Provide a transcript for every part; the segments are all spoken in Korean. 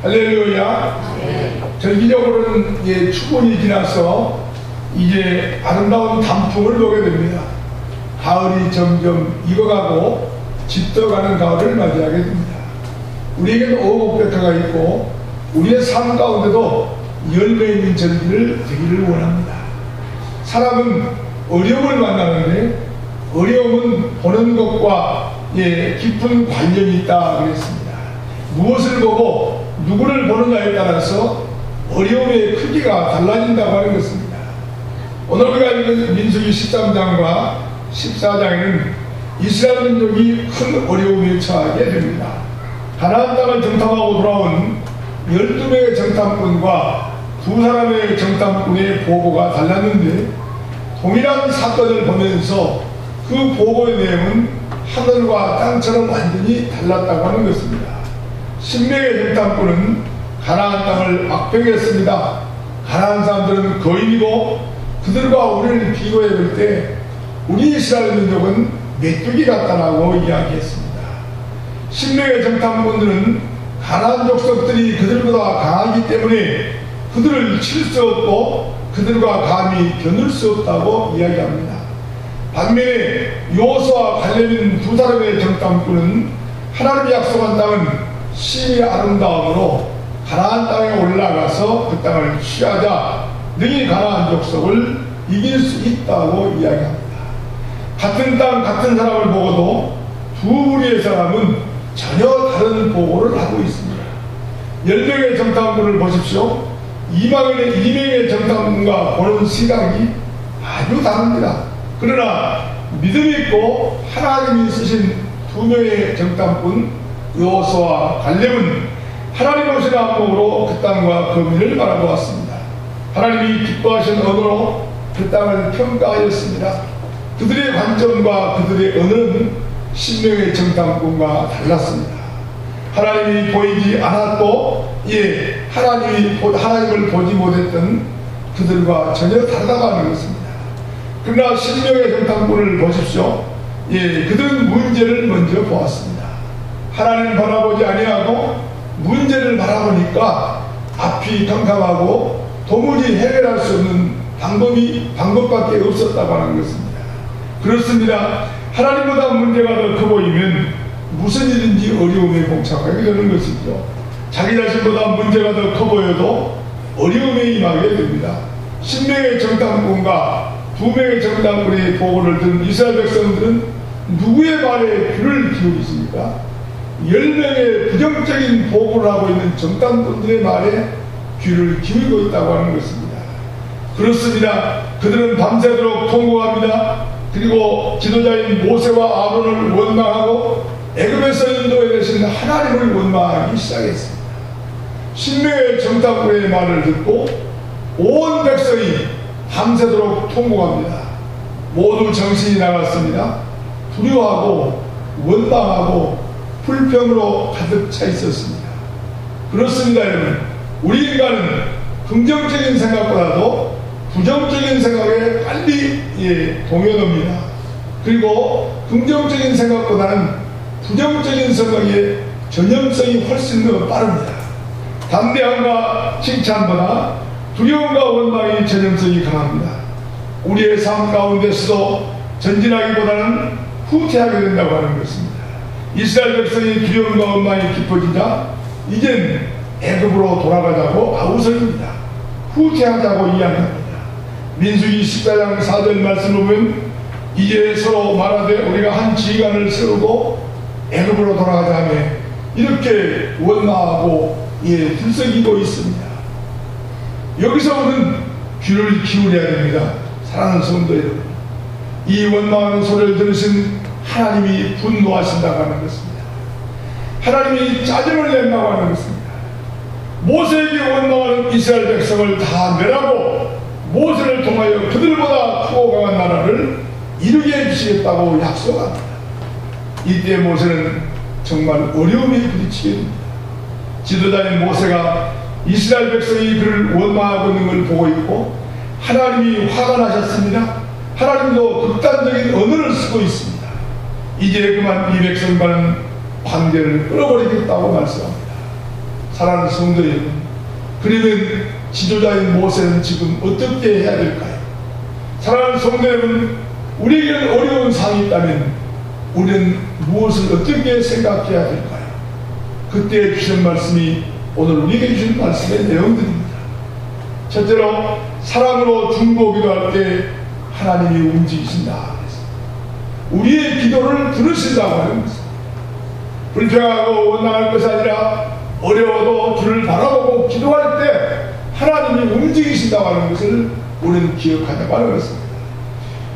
할렐루야. 절기적으로는 추분이 지나서 이제 아름다운 단풍을 보게 됩니다. 가을이 점점 익어가고 짙어가는 가을을 맞이하게 됩니다. 우리에게는 오곡백화가 있고 우리의 삶 가운데도 열매 있는 절기를 되기를 원합니다. 사람은 어려움을 만나는데 어려움은 보는 것과 깊은 관련이 있다 그랬습니다. 무엇을 보고 누구를 보느냐에 따라서 어려움의 크기가 달라진다고 하는 것입니다. 오늘 우리가 읽은 민수기 13장과 14장에는 이스라엘 민족이 큰 어려움에 처하게 됩니다. 가나안 땅을 정탐하고 돌아온 12명의 정탐꾼과 2사람의 정탐꾼의 보고가 달랐는데 동일한 사건을 보면서 그 보고의 내용은 하늘과 땅처럼 완전히 달랐다고 하는 것입니다. 10명의 정탐꾼은 가나안 땅을 악평했습니다. 가나안 사람들은 거인이고 그들과 우리를 비교해 볼 때 우리 이스라엘 민족은 메뚜기 같다라고 이야기했습니다. 10명의 정탐꾼들은 가나안 족속들이 그들보다 강하기 때문에 그들을 칠 수 없고 그들과 감히 겨눌 수 없다고 이야기합니다. 반면에 여호수아와 갈렙인 2사람의 정탐꾼은 하나님이 약속한 땅은 심히 아름다움으로 가나안 땅에 올라가서 그 땅을 취하자 능히 가나안 족속을 이길 수 있다고 이야기합니다. 같은 땅 같은 사람을 보고도 두 무리의 사람은 전혀 다른 보고를 하고 있습니다. 10명의 정탐꾼을 보십시오. 2명의 정탐꾼과 보는 시각이 아주 다릅니다. 그러나 믿음이 있고 하나님이 쓰신 2명의 정탐꾼 여호수아와 갈렙은 하나님 오신 안목으로 그 땅과 그 민을 바라보았습니다. 하나님이 기뻐하신 언어로 그 땅을 평가하였습니다. 그들의 관점과 그들의 언어는 10명의 정탐꾼과 달랐습니다. 하나님이 보이지 않았고 하나님을 보지 못했던 그들과 전혀 다르다고 하는 것입니다. 그러나 10명의 정탐꾼을 보십시오. 그들은 문제를 먼저 보았습니다. 하나님을 바라보지 아니하고 문제를 바라보니까 앞이 캄캄하고 도무지 해결할 수 없는 방법밖에 없었다고 하는 것입니다. 그렇습니다. 하나님보다 문제가 더 커 보이면 무슨 일인지 어려움에 봉착하게 되는 것이죠. 자기 자신보다 문제가 더 커 보여도 어려움에 임하게 됩니다. 10명의 정탐꾼과 2명의 정탐꾼의 보고를 들은 이스라엘 백성들은 누구의 말에 귀를 기울이십니까? 10명의 부정적인 보고를 하고 있는 정탐꾼들의 말에 귀를 기울이고 있다고 하는 것입니다. 그렇습니다. 그들은 밤새도록 통곡합니다. 그리고 지도자인 모세와 아론을 원망하고 애굽에서 인도해 내신 하나님을 원망하기 시작했습니다. 10명의 정탐꾼의 말을 듣고 온 백성이 밤새도록 통곡합니다. 모두 정신이 나갔습니다. 두려워하고 원망하고 불평으로 가득 차 있었습니다. 그렇습니다, 여러분. 우리 인간은 긍정적인 생각보다도 부정적인 생각에 빨리 동요됩니다. 그리고 긍정적인 생각보다는 부정적인 생각의 전염성이 훨씬 더 빠릅니다. 담대함과 칭찬보다 두려움과 원망의 전염성이 강합니다. 우리의 삶 가운데서도 전진하기보다는 후퇴하게 된다고 하는 것입니다. 이스라엘 백성의 두려움과 원망이 깊어지자 이젠 애굽으로 돌아가자고 아우성입니다. 후퇴하자고 이야기합니다. 민수기 14장 4절 말씀을 보면 이제 서로 말하되 우리가 한 지휘관을 세우고 애굽으로 돌아가자 하며 이렇게 원망하고 들썩이고 있습니다. 여기서 우리는 귀를 기울여야 됩니다. 사랑하는 성도 여러분, 이 원망하는 소리를 들으신 하나님이 분노하신다고 하는 것입니다. 하나님이 짜증을 낸다고 하는 것입니다. 모세에게 원망하는 이스라엘 백성을 다 멸하고 모세를 통하여 그들보다 크고 강한 나라를 이루게 해주시겠다고 약속합니다. 이때 모세는 정말 어려움에 부딪히게 됩니다. 지도자인 모세가 이스라엘 백성이 그를 원망하고 있는 걸 보고 있고 하나님이 화가 나셨습니다. 하나님도 극단적인 언어를 쓰고 있습니다. 이제 그만 이 백성과는 관계를 끊어버리겠다고 말씀합니다. 사랑하는 성도 여러분, 그러면 지도자인 모세는 지금 어떻게 해야 될까요? 사랑하는 성도 여러분, 우리에게 어려운 상황이 있다면 우리는 무엇을 어떻게 생각해야 될까요? 그때 주신 말씀이 오늘 우리에게 주신 말씀의 내용들입니다. 첫째로 사랑으로 중보기도할 때 하나님이 움직이신다. 우리의 기도를 들으신다고 하는 것입니다. 불평하고 원망할 것이 아니라 어려워도 주를 바라보고 기도할 때 하나님이 움직이신다고 하는 것을 우리는 기억하자고 하는 것입니다.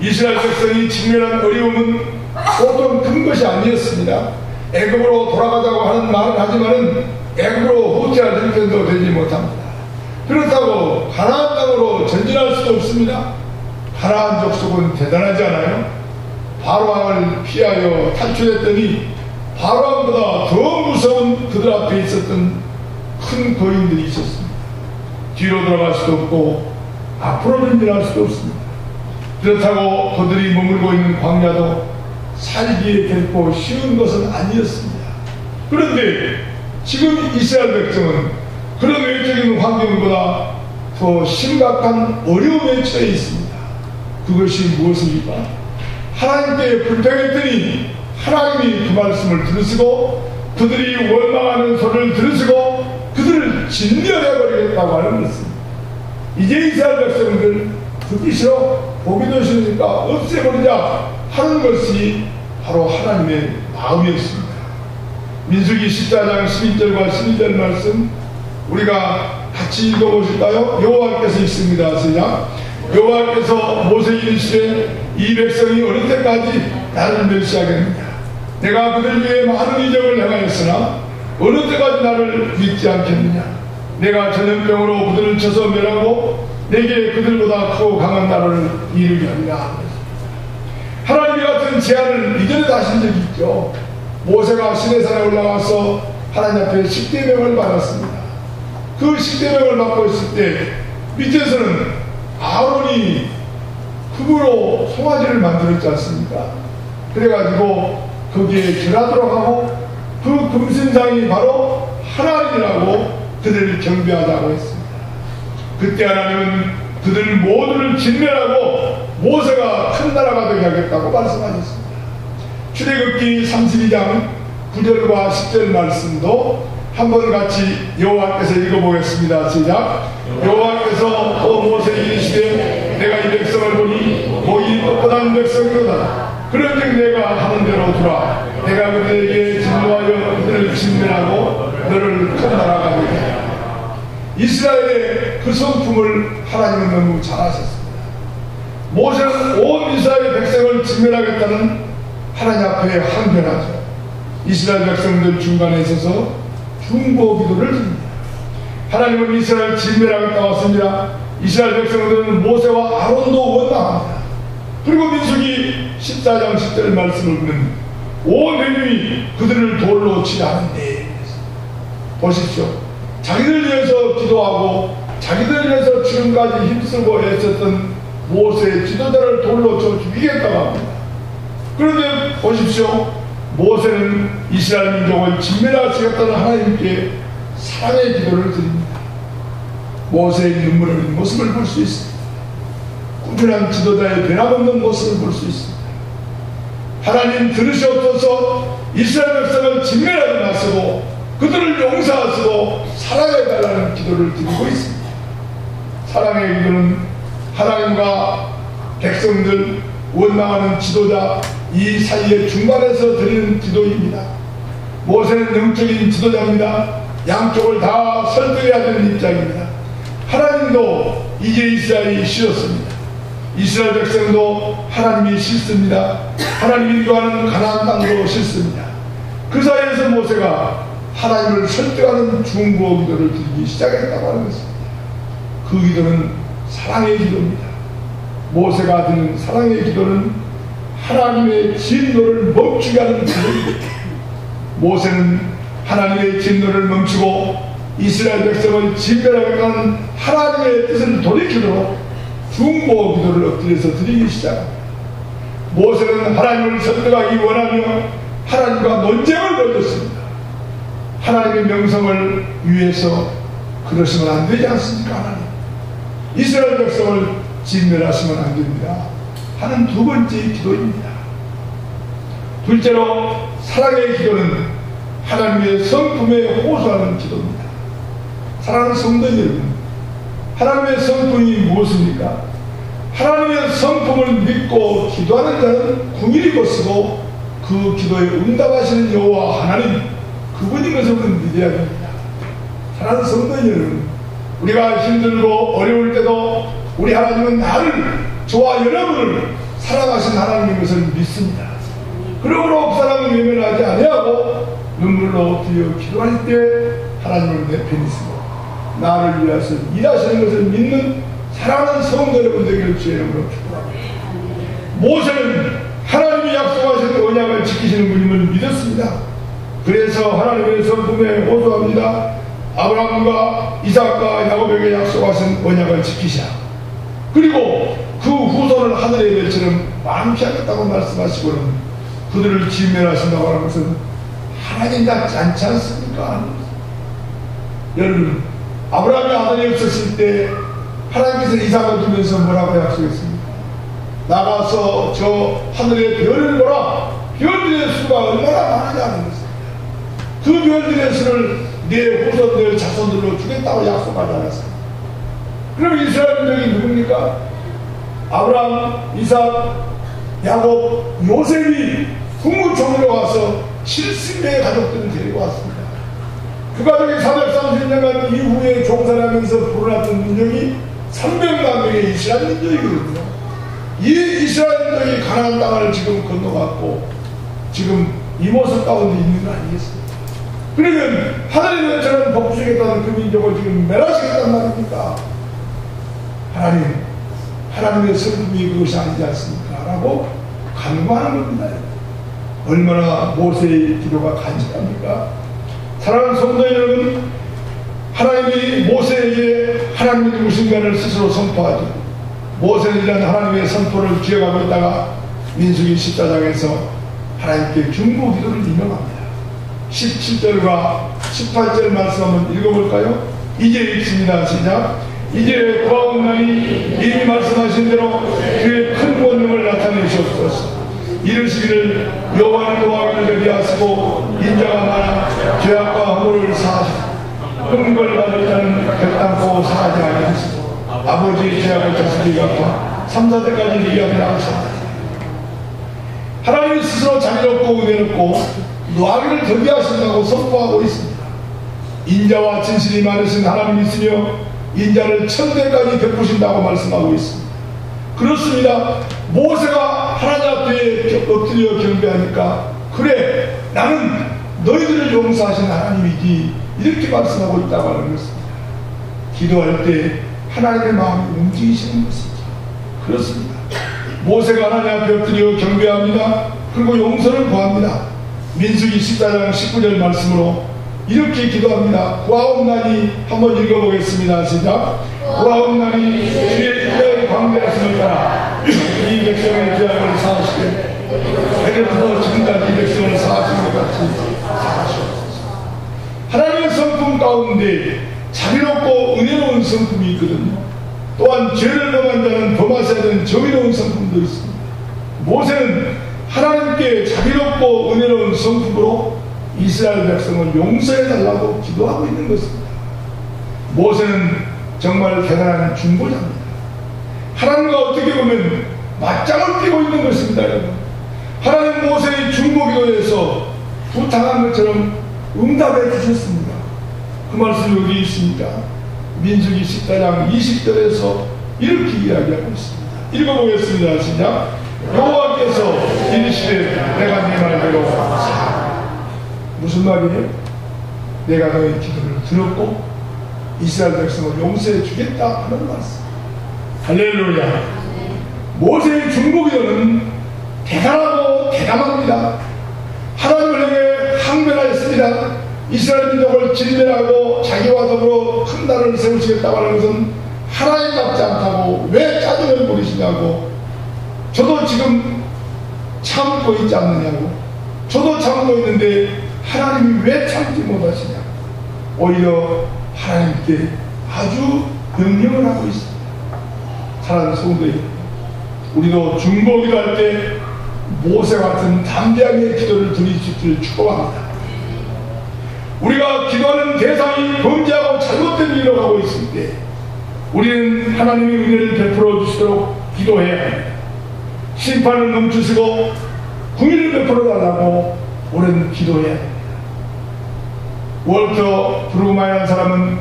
이스라엘 백성이 직면한 어려움은 보통 큰 것이 아니었습니다. 애굽으로 돌아가자고 하는 말은 하지만은 애굽으로 후퇴할 형편도 되지 못합니다. 그렇다고 가나안 땅으로 전진할 수도 없습니다. 가나안 족속은 대단하지 않아요? 바로왕을 피하여 탈출했더니 바로왕보다 더 무서운 그들 앞에 있었던 큰 거인들이 있었습니다. 뒤로 돌아갈 수도 없고 앞으로 전진할 수도 없습니다. 그렇다고 그들이 머물고 있는 광야도 살기에 결코 쉬운 것은 아니었습니다. 그런데 지금 이스라엘 백성은 그런 외적인 환경보다 더 심각한 어려움에 처해 있습니다. 그것이 무엇입니까? 하나님께 불평했더니 하나님이 그 말씀을 들으시고 그들이 원망하는 소리를 들으시고 그들을 진멸해버리겠다고 하는 것입니다. 이제 이스라엘 백성들 듣기 싫어 보기도 싫으니까 없애버리자 하는 것이 바로 하나님의 마음이었습니다. 민수기 14장 12절과 12절 말씀 우리가 같이 읽어보실까요? 여호와께서 있습니다. 시작. 여호와께서 모세에게 이르시되 이 백성이 어느 때까지 나를 멸시하겠느냐? 내가 그들 위해 많은 이적을 행하였으나 어느 때까지 나를 믿지 않겠느냐? 내가 전염병으로 그들을 쳐서 멸하고 내게 그들보다 크고 강한 나라를 이루게 하리라. 하나님이 같은 제안을 이전에 하신 적이 있죠. 모세가 시내산에 올라가서 하나님 앞에 십계명을 받았습니다. 그 십계명을 받고 있을 때 밑에서는 아론이 금으로 송아지를 만들었지 않습니까? 그래가지고 거기에 절하도록 하고 그 금신상이 바로 하나님이라고 그들을 경배하자고 했습니다. 그때 하나님은 그들 모두를 진멸하고 모세가 큰 나라가 되게 하겠다고 말씀하셨습니다. 출애굽기 32장 9절과 10절 말씀도 한번 같이 여호와께서 읽어보겠습니다. 시작. 여호와께서 또 모세에게 이르시되 내가 이 백성을 보니 고이 뻣뻣한 백성이로다. 그런즉 내가 하는 대로 두라. 내가 그들에게 진노하여 그들을 진멸하고 너를 큰 나라가 되게 하리라. 이스라엘의 그 성품을 하나님은 너무 잘 아셨습니다. 모세는 온 이스라엘 백성을 진멸하겠다는 하나님 앞에 항변하죠. 이스라엘 백성들 중간에 있어서 중보 기도를 드립니다. 하나님은 이스라엘 진멸하겠다고 했습니다. 이스라엘 백성들은 모세와 아론도 원망합니다. 그리고 민수기 14장 10절 말씀을 보면 온 회중이 그들을 돌로 치라는데 보십시오. 자기들 위해서 기도하고 자기들 위해서 지금까지 힘쓰고 애썼던 모세의 지도자를 돌로 쳐 죽이겠다고 합니다. 그런데 보십시오. 모세는 이스라엘 민족을 진멸하시겠다는 하나님께 사랑의 기도를 드립니다. 모세의 눈물 흘리는 모습을 볼 수 있습니다. 꾸준한 지도자의 변함없는 모습을 볼 수 있습니다. 하나님 들으시옵소서. 이스라엘 백성을 진멸하지 마시고 그들을 용서하시고 사랑해달라는 기도를 드리고 있습니다. 사랑의 기도는 하나님과 백성들 원망하는 지도자 이 사이의 중간에서 드리는 기도입니다. 모세는 영적인 지도자입니다. 양쪽을 다 설득해야 되는 입장입니다. 하나님도 이제 이스라엘이 싫었습니다. 이스라엘 백성도 하나님이 싫습니다. 하나님이 인도하는 가나안 땅도 싫습니다. 그 사이에서 모세가 하나님을 설득하는 중보 기도를 드리기 시작했다고 하는 것입니다. 그 기도는 사랑의 기도입니다. 모세가 드리는 사랑의 기도는 하나님의 진노를 멈추게 하는 기도입니다. 모세는 하나님의 진노를 멈추고 이스라엘 백성을 진멸하겠다는 하나님의 뜻을 돌이키도록 중보 기도를 엎드려서 드리기 시작합니다. 모세는 하나님을 설득하기 원하며 하나님과 논쟁을 벌였습니다. 하나님의 명성을 위해서 그러시면 안 되지 않습니까? 하나님 이스라엘 백성을 진멸하시면 안 됩니다 하는 두 번째 기도입니다. 둘째로 사랑의 기도는 하나님의 성품에 호소하는 기도입니다. 사랑하는 성도 여러분, 하나님의 성품이 무엇입니까? 하나님의 성품을 믿고 기도하는 자는 궁일이 것이고 그 기도에 응답하시는 여호와 하나님 그분인 것을 우리는 믿어야 됩니다. 사랑하는 성도 여러분, 우리가 힘들고 어려울 때도 우리 하나님은 나를 저와 여러분을 사랑하신 하나님인 것을 믿습니다. 그러므로 그 사랑을 외면하지 아니하고 눈물로 드려 기도할 때 하나님을 내 편히 쓰고 나를 위해서 일하시는 것을 믿는 사랑하는 성도 여러분 되기를 주의 이름으로 축복합니다. 모세는 하나님이 약속하신 언약을 지키시는 분임을 믿었습니다. 그래서 하나님의 성품에 호소합니다. 아브라함과 이삭과 야곱에게 약속하신 언약을 지키시라. 그리고 그 후손을 하늘의 별처럼 많게 하겠다고 말씀하시고는 그들을 진멸하신다고 하는 것은 하나님 같지 않지 않습니까? 여러분, 아브라함이 아들이 없었을 때 하나님께서 이삭을 두면서 뭐라고 약속했습니까? 나가서 저 하늘의 별을 보라. 별들의 수가 얼마나 많으냐는 것입니다. 그 별들의 수를 내 후손들 자손들로 주겠다고 약속하지 않았습니다. 그럼 이스라엘 민족이 누굽니까? 아브라함, 이삭, 야곱, 요셉이 국무총리로 와서 70명의 가족들을 데리고 왔습니다. 그 가족이 430년간 이후에 종살하면서 불어났던 민족이 300만 명의 이스라엘 민족이거든요. 이 이스라엘 민족이 가나안 땅을 지금 건너갔고 지금 이 모습 가운데 있는 거 아니겠습니까? 그러면 하늘의 별처럼 복주겠다는 그 민족을 지금 멸하시겠단 말입니까? 하나님의 성품이 그것이 아니지 않습니까? 라고 간구하는 겁니다. 얼마나 모세의 기도가 간직합니까? 사랑하는 성도 여러분, 하나님이 모세에게 하나님이 누구신가를 스스로 선포하죠. 모세는 이런 하나님의 선포를 기억하고 있다가 민수기 14장에서 하나님께 중보 기도를 임명합니다. 17절과 18절 말씀 한번 읽어볼까요? 이제 읽습니다. 시작. 이제 구하옵나니 이미 말씀하신 대로 그의 큰 권능을 나타내시옵소서. 이르시기를 여호와는 노하기를 대비하시고 인자가 많아 죄악과 허물을 사하시고 흠을 받을 자는 결단코 사하지 아니하시고 아버지의 죄악을 자식이 갚아 3, 4대까지 이기하게 하셨다. 하나님이 스스로 자비롭고 은혜롭고 노하기를 대비하신다고 선포하고 있습니다. 인자와 진실이 많으신 하나님이 있으며 인자를 천대까지 베푸신다고 말씀하고 있습니다. 그렇습니다. 모세가 하나님 앞에 엎드려 경배하니까 그래 나는 너희들을 용서하신 하나님이지 이렇게 말씀하고 있다고 하는 것입니다. 기도할 때 하나님의 마음이 움직이시는 것이죠. 그렇습니다. 모세가 하나님 앞에 엎드려 경배합니다. 그리고 용서를 구합니다. 민수기 14장 19절 말씀으로 이렇게 기도합니다. 구하옵나니 한번 읽어보겠습니다. 시작. 구하옵나니 주의 인자의 광대하심을 따라 이 백성의 죄악을 사하시되 에게부터 지금까지 이 백성을 사하신 것 같이 사하시옵소서. 하나님의 성품 가운데 자비롭고 은혜로운 성품이 있거든요. 또한 죄를 범한 자는 범하셔야 되는 정의로운 성품도 있습니다. 모세는 하나님께 자비롭고 은혜로운 성품으로 이스라엘 백성을 용서해달라고 기도하고 있는 것입니다. 모세는 정말 대단한 중보자입니다. 하나님과 어떻게 보면 맞짱을 뛰고 있는 것입니다. 여러분. 하나님 모세의 중보기도에서 부탁한 것처럼 응답해 주셨습니다. 그 말씀이 어디 있습니까? 민수기 14장 20절에서 이렇게 이야기하고 있습니다. 읽어보겠습니다. 시작. 여호와께서 이르시되 내가 네 말대로 무슨 말이에요? 내가 너의 기도를 들었고 이스라엘 백성을 용서해 주겠다 하는 말씀. 할렐루야. 모세의 중보기도는 대단하고 대담합니다. 하나님을 향해 항변하였습니다. 이스라엘 민족을 진멸하고 자기와 더불어 큰 나라를 세우시겠다고 하는 것은 하나님답지 않다고 왜 짜증을 부리시냐고, 저도 지금 참고 있지 않느냐고, 저도 참고 있는데 하나님이 왜 참지 못하시냐. 오히려 하나님께 아주 명령을 하고 있습니다. 사랑하는 성도 여러분, 우리도 중보 기도할 때 모세 같은 담대하게 기도를 드릴 수 있기를 축복합니다. 우리가 기도하는 대상이 범죄하고 잘못된 일로 가고 있을 때 우리는 하나님의 은혜를 베풀어 주시도록 기도해야 합니다. 심판을 멈추시고 궁의를 베풀어 달라고 오랜 기도해야 합니다. 월터 브루마이라는 사람은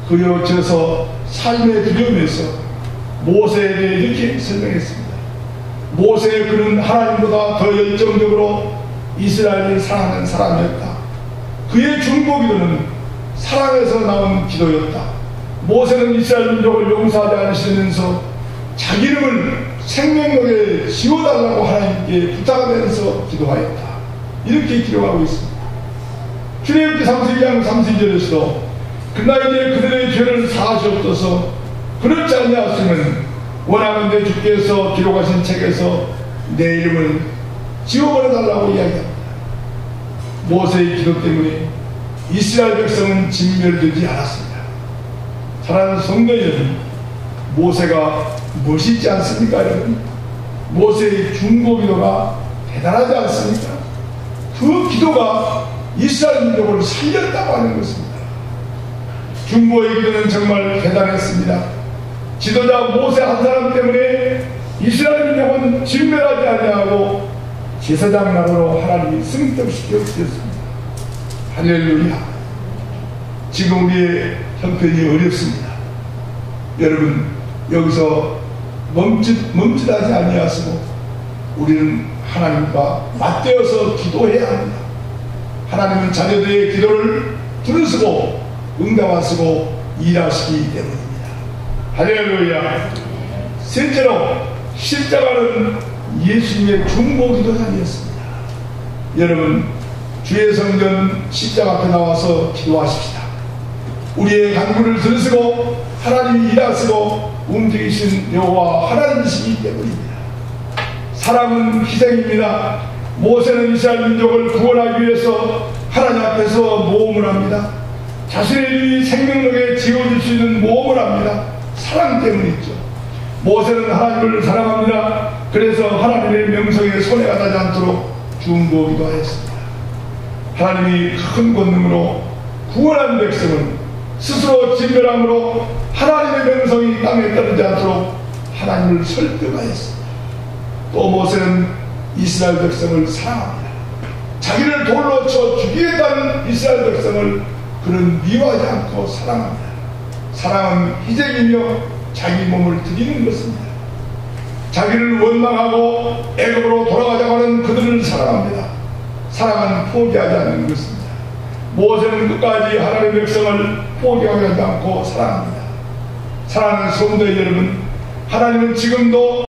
그에 지어서 삶의 두려움에서 모세에 대해 이렇게 설명했습니다. 모세의 그는 하나님보다 더 열정적으로 이스라엘을 사랑하는 사람이었다. 그의 중보 기도는 사랑에서 나온 기도였다. 모세는 이스라엘 민족을 용서하지 않으시면서 자기 이름을 생명록에 지워달라고 하나님께 부탁하면서 기도하였다. 이렇게 기록하고 있습니다. 출애굽기 32장 32절에서도 그러나 이제 그들의 죄를 사하시옵소서, 그렇지 아니하시면 원하건대 주께서 기록하신 책에서 내 이름을 지워버려달라고 이야기합니다. 모세의 기도 때문에 이스라엘 백성은 진멸되지 않았습니다. 사랑하는 성도 여러분, 모세가 멋있지 않습니까 여러분? 모세의 중보 기도가 대단하지 않습니까? 그 기도가 이스라엘 민족을 살렸다고 하는 것입니다. 중보의 기도는 정말 대단했습니다. 지도자 모세 한 사람 때문에 이스라엘 민족은 진멸하지 아니하고 제사장 나라로 하나님이 승격시켜 주셨습니다. 할렐루야. 지금 우리의 형편이 어렵습니다. 여러분, 여기서 멈칫하지 아니하시고 우리는 하나님과 맞대어서 기도해야 합니다. 하나님은 자녀들의 기도를 들으시고 응답하시고 일하시기 때문입니다. 할렐루야. 셋째로, 십자가는 예수님의 중보 기도단이었습니다. 여러분, 주의 성전 십자가 앞에 나와서 기도하십시다. 우리의 간구를 들으시고 하나님이 일하시고 움직이신 여호와 하나님이시기 때문입니다. 사랑은 희생입니다. 모세는 이스라엘 민족을 구원하기 위해서 하나님 앞에서 모험을 합니다. 자신의 이름이 생명록에 지워질 수 있는 모험을 합니다. 사랑 때문이죠. 모세는 하나님을 사랑합니다. 그래서 하나님의 명성에 손해가 나지 않도록 중보 기도하였습니다. 하나님이 큰 권능으로 구원한 백성은 스스로 진멸함으로 하나님의 명성이 땅에 떨어지지 않도록 하나님을 설득하였습니다. 또 모세는 이스라엘 백성을 사랑합니다. 자기를 돌로 쳐 죽이겠다는 이스라엘 백성을 그는 미워하지 않고 사랑합니다. 사랑은 희생이며 자기 몸을 드리는 것입니다. 자기를 원망하고 애굽으로 돌아가자고 하는 그들을 사랑합니다. 사랑은 포기하지 않는 것입니다. 모세는 끝까지 하나님의 백성을 포기하지 않고 사랑합니다. 사랑하는 성도 여러분, 하나님은 지금도